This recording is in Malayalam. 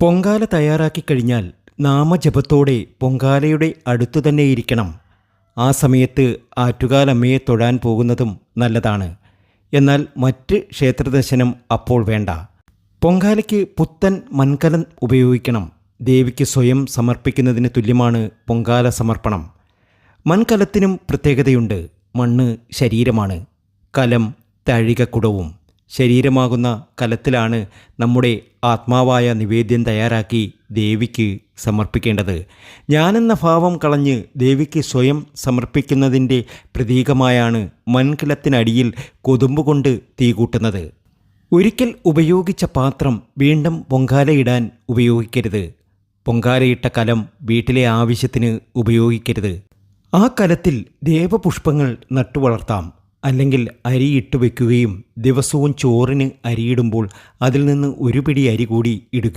പൊങ്കാല തയ്യാറാക്കി കഴിഞ്ഞാൽ നാമജപത്തോടെ പൊങ്കാലയുടെ അടുത്തു തന്നെയിരിക്കണം. ആ സമയത്ത് ആറ്റുകാലമ്മയെ തൊഴാൻ പോകുന്നതും നല്ലതാണ്. എന്നാൽ മറ്റ് ക്ഷേത്രദർശനം അപ്പോൾ വേണ്ട. പൊങ്കാലയ്ക്ക് പുത്തൻ മൺകലം ഉപയോഗിക്കണം. ദേവിക്ക് സ്വയം സമർപ്പിക്കുന്നതിന് തുല്യമാണ് പൊങ്കാല സമർപ്പണം. മൺകലത്തിനും പ്രത്യേകതയുണ്ട്. മണ്ണ് ശരീരമാണ്, കലം തഴികക്കുടവും. ശരീരമാകുന്ന കലത്തിലാണ് നമ്മുടെ ആത്മാവായ നിവേദ്യം തയ്യാറാക്കി ദേവിക്ക് സമർപ്പിക്കേണ്ടത്. ഞാനെന്ന ഭാവം കളഞ്ഞ് ദേവിക്ക് സ്വയം സമർപ്പിക്കുന്നതിൻ്റെ പ്രതീകമായാണ് മൺകലത്തിനടിയിൽ കൊതുമ്പുകൊണ്ട് തീ കൂട്ടുന്നത്. ഒരിക്കൽ ഉപയോഗിച്ച പാത്രം വീണ്ടും പൊങ്കാലയിടാൻ ഉപയോഗിക്കരുത്. പൊങ്കാലയിട്ട കലം വീട്ടിലെ ആവശ്യത്തിന് ഉപയോഗിക്കരുത്. ആ കലത്തിൽ ദേവപുഷ്പങ്ങൾ നട്ടുവളർത്താം. അല്ലെങ്കിൽ അരിയിട്ട് വയ്ക്കുകയും ദിവസവും ചോറിന് അരിയിടുമ്പോൾ അതിൽ നിന്ന് ഒരു പിടി അരി കൂടി ഇടുകയും